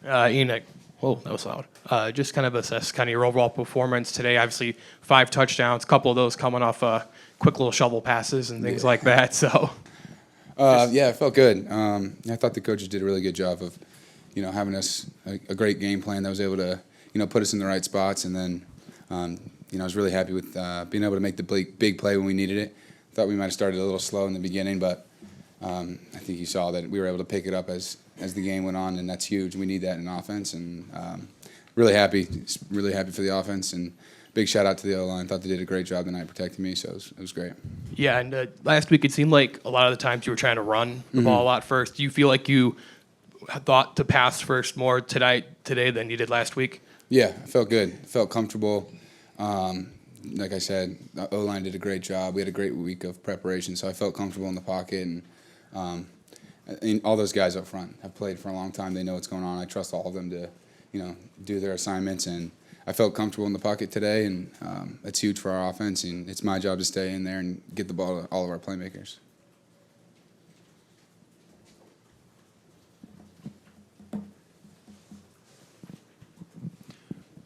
Enoch, whoa, that was loud. Just kind of assess kind of your overall performance today. Obviously, 5 touchdowns, a couple of those coming off quick little shovel passes and things like that. So, yeah, it felt good. I thought the coaches did a really good job of, having us a great game plan that was able to, put us in the right spots. And then, I was really happy with being able to make the big play when we needed it. Thought we might have started a little slow in the beginning, but I think you saw that we were able to pick it up as the game went on, and that's huge. We need that in offense, and really happy for the offense. And big shout out to the O-line. Thought they did a great job tonight protecting me, so it was great. Yeah, and last week it seemed like a lot of the times you were trying to run the ball a lot first. Do you feel like you thought to pass first more today than you did last week? Yeah, I felt good. Felt comfortable. Like I said, the O-line did a great job. We had a great week of preparation, so I felt comfortable in the pocket. And all those guys up front have played for a long time. They know what's going on. I trust all of them to, do their assignments. And I felt comfortable in the pocket today, and that's huge for our offense. And it's my job to stay in there and get the ball to all of our playmakers.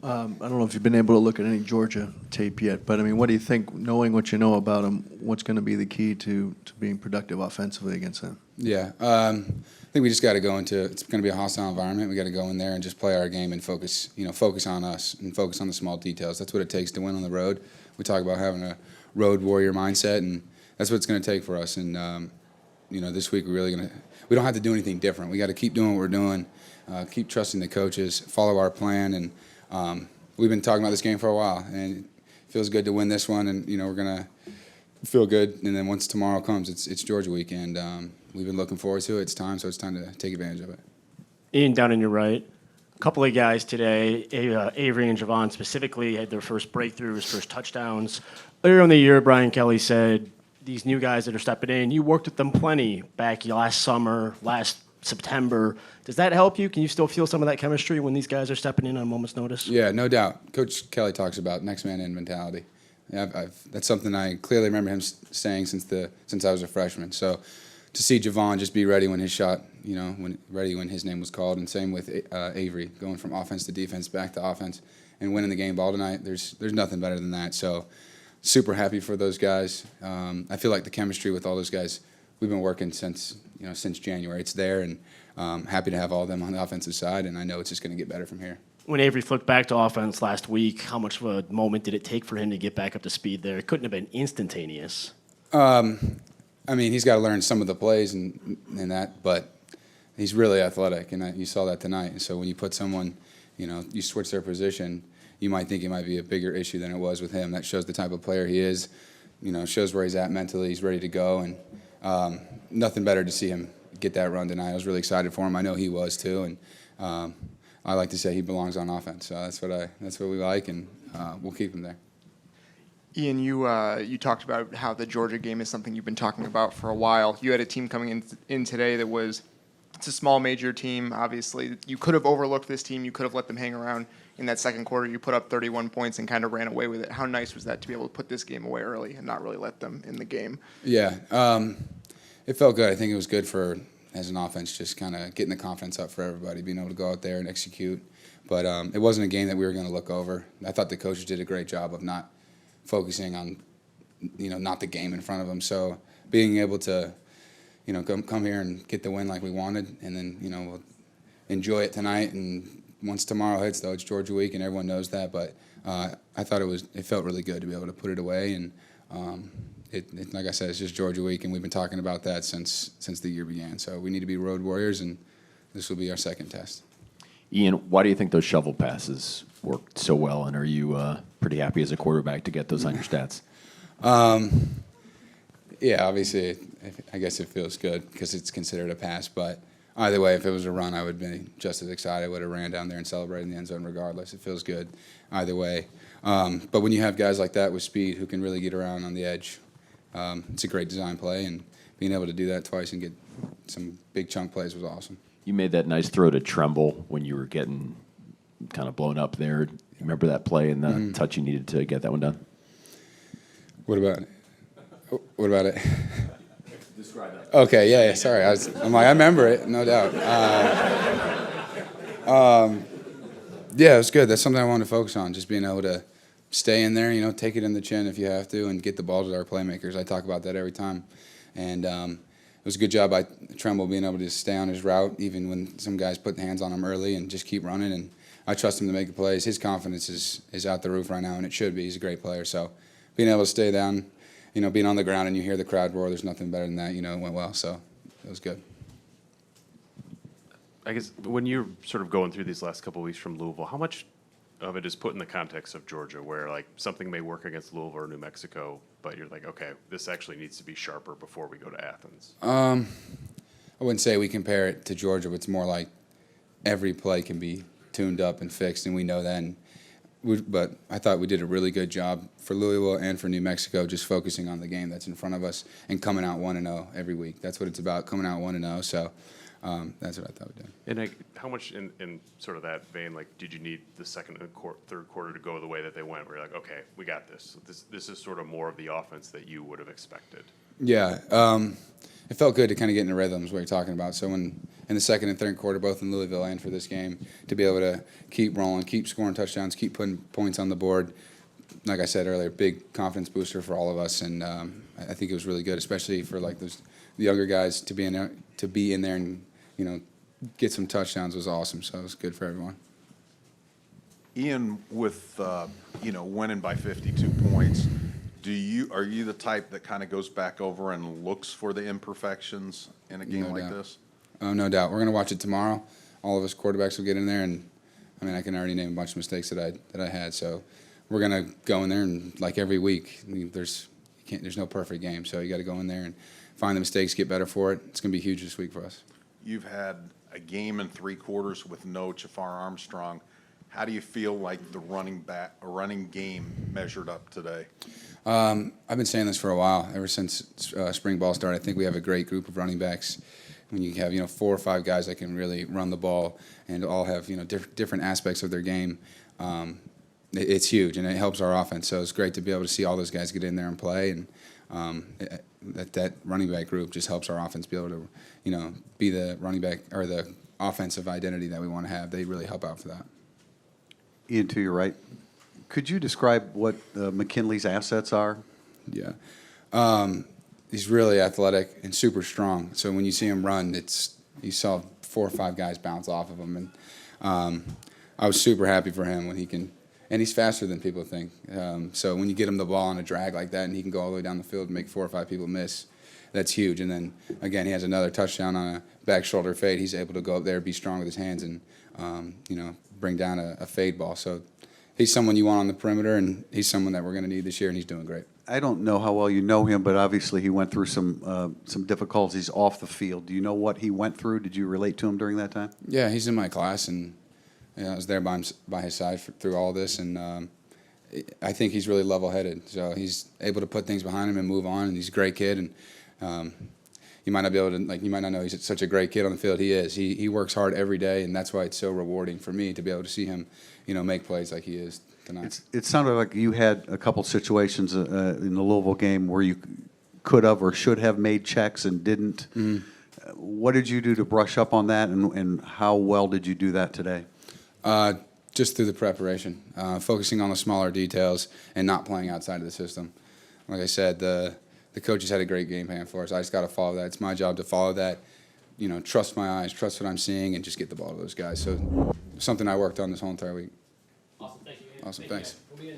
I don't know if you've been able to look at any Georgia tape yet, but I mean, what do you think, knowing what you know about them, what's going to be the key to being productive offensively against them? Yeah, I think we just got to go into it's going to be a hostile environment. We got to go in there and just play our game and focus on us and focus on the small details. That's what it takes to win on the road. We talk about having a road warrior mindset, and that's what it's going to take for us. And this week we don't have to do anything different. We got to keep doing what we're doing, keep trusting the coaches, follow our plan, and we've been talking about this game for a while, and it feels good to win this one, and we're gonna feel good. And then once tomorrow comes, it's Georgia week, and we've been looking forward to it. It's time to take advantage of it. Ian, down on your right, a couple of guys today, Avery and Javon specifically, had their first breakthroughs, first touchdowns. Earlier in the year, Brian Kelly said these new guys that are stepping in, you worked with them plenty back last summer, last September. Does that help you? Can you still feel some of that chemistry when these guys are stepping in on a moment's notice? Yeah, no doubt. Coach Kelly talks about next man in mentality. Yeah, that's something I clearly remember him saying since I was a freshman. So to see Javon just be ready when his shot, ready when his name was called, and same with Avery, going from offense to defense, back to offense, and winning the game ball tonight. There's nothing better than that. So super happy for those guys. I feel like the chemistry with all those guys, we've been working since January. It's there, and happy to have all of them on the offensive side, and I know it's just going to get better from here. When Avery flipped back to offense last week, how much of a moment did it take for him to get back up to speed there? It couldn't have been instantaneous. He's got to learn some of the plays and that, but he's really athletic, and you saw that tonight. And so when you put someone, you switch their position, you might think it might be a bigger issue than it was with him. That shows the type of player he is, shows where he's at mentally. He's ready to go, and nothing better to see him get that run tonight. I was really excited for him. I know he was too, and I like to say he belongs on offense. So that's what we like, and we'll keep him there. Ian, you talked about how the Georgia game is something you've been talking about for a while. You had a team coming in today that it's a small major team. Obviously, you could have overlooked this team. You could have let them hang around. In that second quarter, you put up 31 points and kind of ran away with it. How nice was that to be able to put this game away early and not really let them in the game? Yeah, it felt good. I think it was good as an offense, just kind of getting the confidence up for everybody, being able to go out there and execute. But it wasn't a game that we were going to look over. I thought the coaches did a great job of not focusing on, not the game in front of them. So being able to, come here and get the win like we wanted, and then, we'll enjoy it tonight. And once tomorrow hits, though, it's Georgia week, and everyone knows that. But I thought it felt really good to be able to put it away. And like I said, it's just Georgia week, and we've been talking about that since the year began. So we need to be road warriors, and this will be our second test. Ian, why do you think those shovel passes worked so well, and are you pretty happy as a quarterback to get those on your stats? Yeah, obviously, I guess it feels good because it's considered a pass, but either way, if it was a run, I would be just as excited. I would have ran down there and celebrated in the end zone regardless. It feels good either way. But when you have guys like that with speed who can really get around on the edge, it's a great design play, and being able to do that twice and get some big chunk plays was awesome. You made that nice throw to Tremble when you were getting kind of blown up there. Remember that play and the touch you needed to get that one done? What about it? What about it? Describe that. Okay, yeah, sorry. I'm like, I remember it, no doubt. Yeah, it was good. That's something I wanted to focus on, just being able to stay in there, take it in the chin if you have to, and get the ball to our playmakers. I talk about that every time. And it was a good job by Tremble being able to stay on his route, even when some guys put hands on him early, and just keep running. And I trust him to make the plays. His confidence is out the roof right now, and it should be. He's a great player. So being able to stay down, being on the ground and you hear the crowd roar, there's nothing better than that. It went well. So it was good. I guess when you're sort of going through these last couple of weeks from Louisville, how much of it is put in the context of Georgia, where like something may work against Louisville or New Mexico, but you're like, okay, this actually needs to be sharper before we go to Athens? I wouldn't say we compare it to Georgia, but it's more like every play can be tuned up and fixed, and we know that. But I thought we did a really good job for Louisville and for New Mexico, just focusing on the game that's in front of us and coming out 1-0 every week. That's what it's about, coming out 1-0. So that's what I thought we did. And how much in sort of that vein, like, did you need the second and third quarter to go the way that they went, where you're like, okay, we got this. This is sort of more of the offense that you would have expected? Yeah. It felt good to kind of get in the rhythms what you're talking about. So in the second and third quarter, both in Louisville and for this game, to be able to keep rolling, keep scoring touchdowns, keep putting points on the board, like I said earlier, big confidence booster for all of us. And I think it was really good, especially for like the younger guys to be in there and get some touchdowns was awesome. So it was good for everyone. Ian, with winning by 52 points, are you the type that kind of goes back over and looks for the imperfections in a game No like doubt. this? Oh, no doubt. We're going to watch it tomorrow. All of us quarterbacks will get in there, and I can already name a bunch of mistakes that I had. So we're going to go in there and like every week, there's no perfect game. So you got to go in there and find the mistakes, get better for it. It's going to be huge this week for us. You've had a game in 3 quarters with no Jafar Armstrong. How do you feel like the running game measured up today? I've been saying this for a while, ever since spring ball started. I think we have a great group of running backs. When you have 4 or 5 guys that can really run the ball and all have different aspects of their game, it's huge and it helps our offense. So it's great to be able to see all those guys get in there and play, and that running back group just helps our offense be able to be the running back or the offensive identity that we want to have. They really help out for that. Ian, to your right, could you describe what McKinley's assets are? Yeah. He's really athletic and super strong. So when you see him run, you saw 4 or 5 guys bounce off of him. And I was super happy for him when he can, and he's faster than people think. So when you get him the ball on a drag like that and he can go all the way down the field and make 4 or 5 people miss, that's huge. And then, again, he has another touchdown on a back shoulder fade. He's able to go up there, be strong with his hands, and, bring down a fade ball. So he's someone you want on the perimeter, and he's someone that we're going to need this year, and he's doing great. I don't know how well you know him, but obviously he went through some difficulties off the field. Do you know what he went through? Did you relate to him during that time? Yeah, he's in my class, and I was there by his side through all this, and I think he's really level-headed. So he's able to put things behind him and move on, and he's a great kid. And you might not be able to, you might not know he's such a great kid on the field. He is. He works hard every day, and that's why it's so rewarding for me to be able to see him, make plays like he is tonight. It sounded like you had a couple situations in the Louisville game where you could have or should have made checks and didn't. Mm-hmm. What did you do to brush up on that, and how well did you do that today? Just through the preparation, focusing on the smaller details and not playing outside of the system. Like I said, the coaches had a great game plan for us. I just got to follow that. It's my job to follow that, trust my eyes, trust what I'm seeing, and just get the ball to those guys. So something I worked on this whole entire week. Awesome. Thank you. Awesome. Thanks.